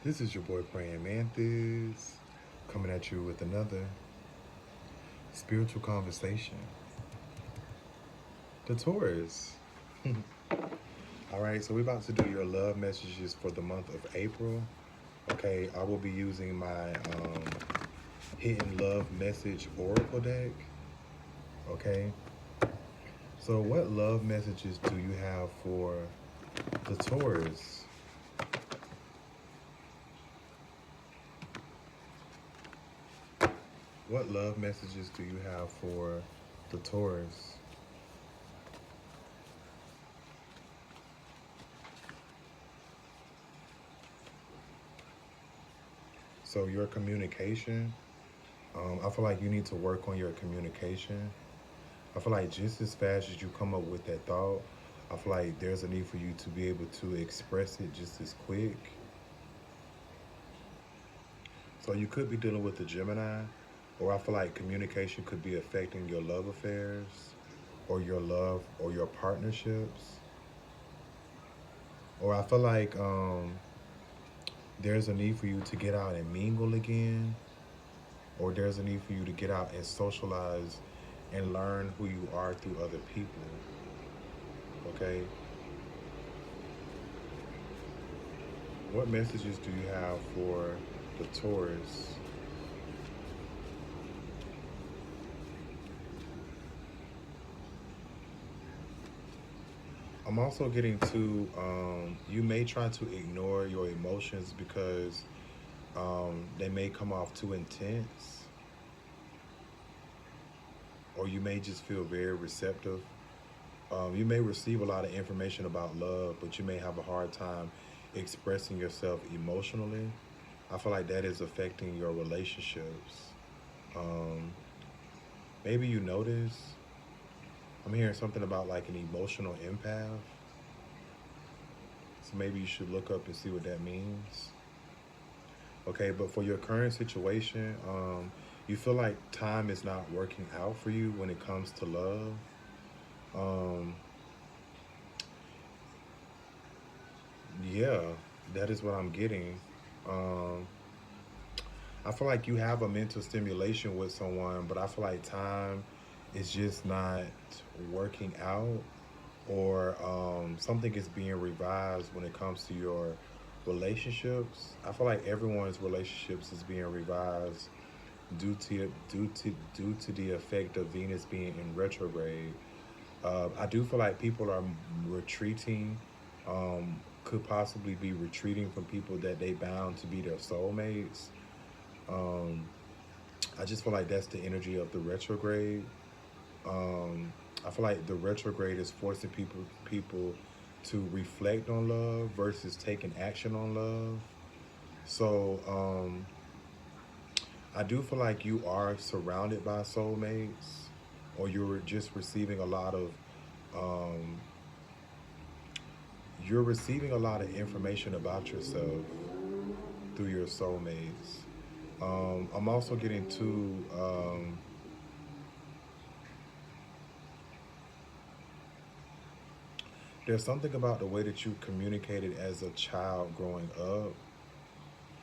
This is your boy Praying Mantis coming at you with another spiritual conversation. The Taurus. All right, so we're about to do your love messages for the month of April. Okay, I will be using my Hidden Love Message Oracle deck. Okay, so what love messages do you have for the Taurus? What love messages do you have for the Taurus? So your communication, I feel like you need to work on your communication. I feel like just as fast as you come up with that thought, I feel like there's a need for you to be able to express it just as quick. So you could be dealing with the Gemini, or I feel like communication could be affecting your love affairs, or your love, or your partnerships. Or I feel like there's a need for you to get out and mingle again, or there's a need for you to get out and socialize and learn who you are through other people. Okay? What messages do you have for the Taurus? I'm also getting to, you may try to ignore your emotions because they may come off too intense, or you may just feel very receptive. You may receive a lot of information about love, but you may have a hard time expressing yourself emotionally. I feel like that is affecting your relationships. Um, Maybe you notice, I'm hearing something about like an emotional empath. So maybe you should look up and see what that means. Okay, but for your current situation, you feel like time is not working out for you when it comes to love. Um, yeah, that is what I'm getting. Um, I feel like you have a mental stimulation with someone, but I feel like time is just not working out, or something is being revised when it comes to your relationships. I feel like everyone's relationships is being revised due to the effect of Venus being in retrograde. I do feel like people are retreating, could possibly be retreating from people that they bound to be their soulmates. Um, I just feel like that's the energy of the retrograde. Um, I feel like the retrograde is forcing people to reflect on love versus taking action on love. So I do feel like you are surrounded by soulmates, or you're just receiving a lot of um, you're receiving a lot of information about yourself through your soulmates. I'm also getting to there's something about the way that you communicated as a child growing up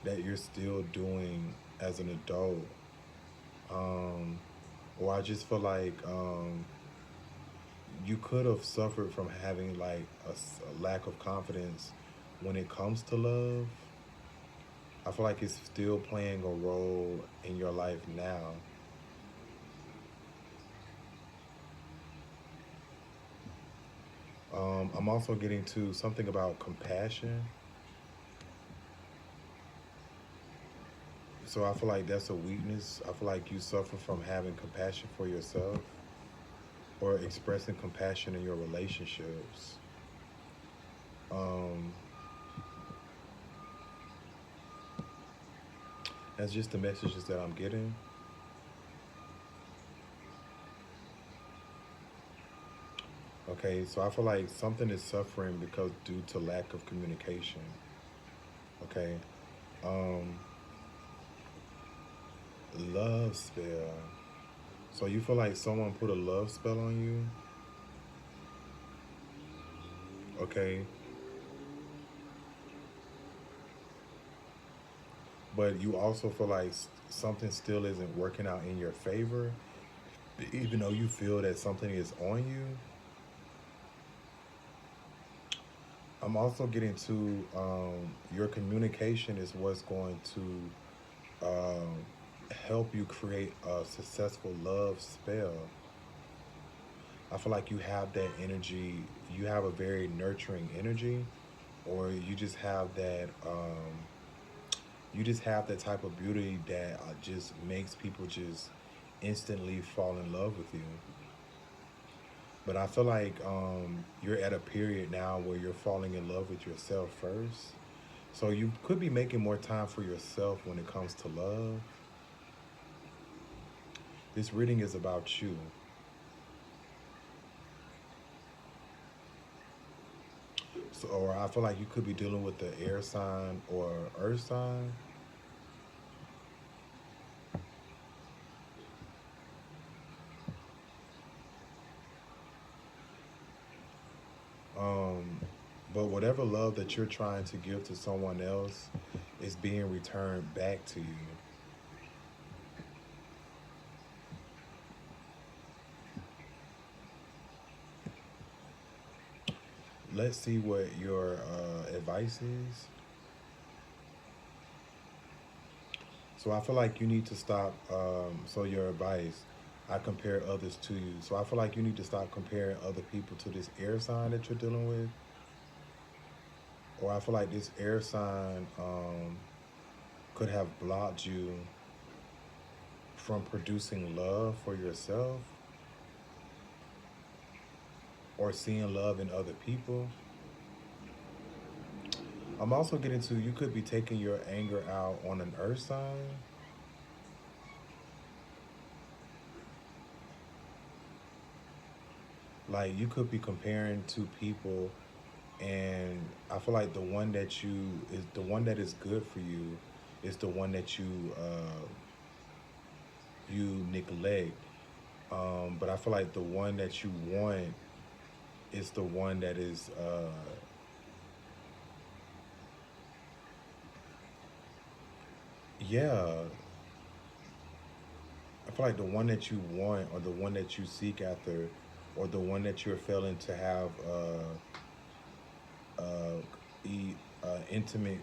that you're still doing as an adult. Um, or I just feel like you could have suffered from having like a lack of confidence when it comes to love. I feel like it's still playing a role in your life now. I'm also getting to something about compassion. So I feel like that's a weakness. I feel like you suffer from having compassion for yourself, or expressing compassion in your relationships. Um, that's just the messages that I'm getting. Okay, so I feel like something is suffering because due to lack of communication. Okay, um, love spell. So you feel like someone put a love spell on you. Okay, but you also feel like something still isn't working out in your favor, even though you feel that something is on you. I'm also getting to your communication is what's going to help you create a successful love spell. I feel like you have that energy. You have a very nurturing energy, or you just have that. You just have that type of beauty that just makes people just instantly fall in love with you. But I feel like you're at a period now where you're falling in love with yourself first. So you could be making more time for yourself when it comes to love. This reading is about you. So, or I feel like you could be dealing with the air sign or earth sign. Um, but whatever love that you're trying to give to someone else is being returned back to you. Let's see what your advice is. So I feel like you need to stop. So your advice, I compare others to you. So I feel like you need to stop comparing other people to this air sign that you're dealing with. Or I feel like this air sign could have blocked you from producing love for yourself or seeing love in other people. I'm also getting to you could be taking your anger out on an earth sign. Like you could be comparing two people, and I feel like the one that you is the one that is good for you is the one that you neglect. But I feel like the one that you want is the one that is yeah. I feel like the one that you want or the one that you seek after or the one that you're failing to have uh, intimate,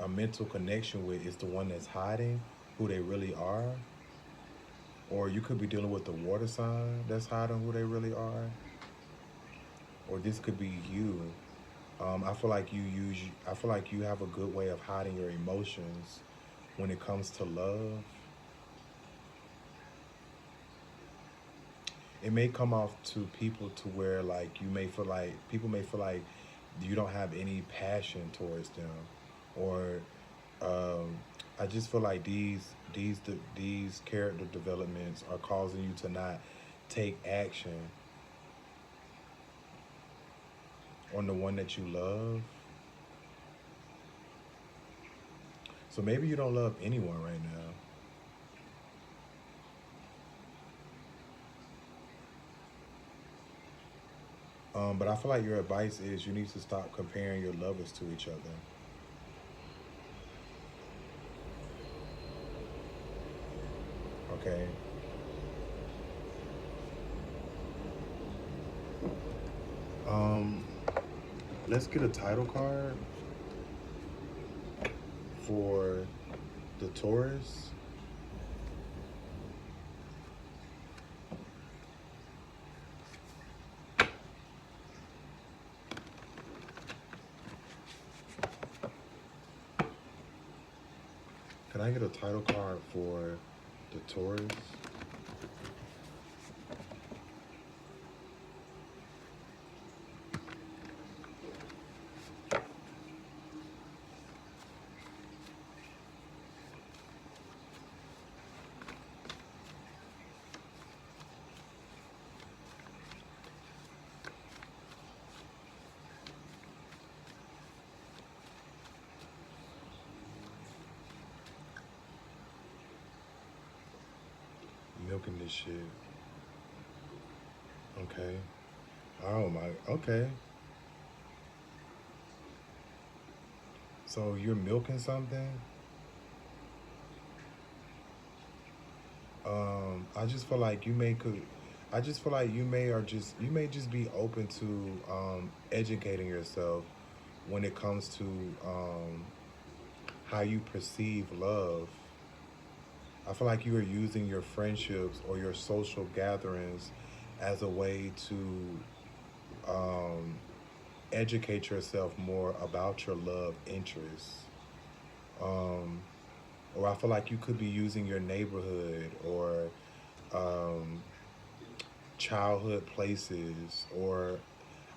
a mental connection with is the one that's hiding who they really are. Or you could be dealing with the water sign that's hiding who they really are. Or this could be you. I feel like I feel like you have a good way of hiding your emotions when it comes to love. It may come off to people to where like you may feel like people may feel like you don't have any passion towards them, or um, I just feel like these character developments are causing you to not take action on the one that you love. So maybe you don't love anyone right now. But I feel like your advice is you need to stop comparing your lovers to each other. Okay. Um, let's get a title card for the Taurus. Can I get a title card for the Taurus? Milking this shit. Okay. Oh my. Okay. So you're milking something? I just feel like I just feel like you may just be open to educating yourself when it comes to how you perceive love. I feel like you are using your friendships or your social gatherings as a way to um, educate yourself more about your love interests. Um, or I feel like you could be using your neighborhood or um, childhood places, or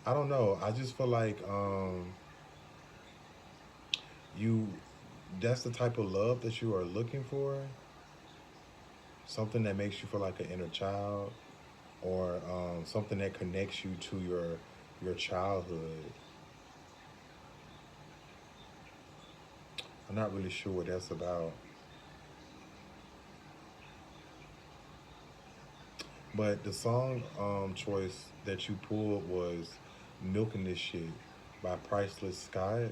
I don't know. I just feel like you that's the type of love that you are looking for. Something that makes you feel like an inner child, or something that connects you to your childhood. I'm not really sure what that's about. But the song choice that you pulled was "Milking This Shit" by Priceless Sky.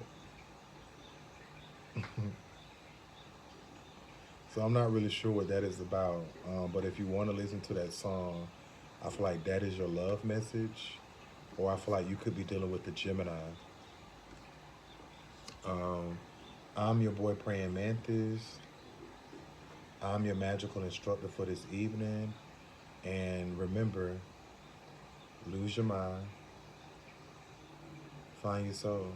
So I'm not really sure what that is about. But if you want to listen to that song, I feel like that is your love message. Or I feel like you could be dealing with the Gemini. Um, I'm your boy Praying Mantis. I'm your magical instructor for this evening. And remember, lose your mind, find your soul.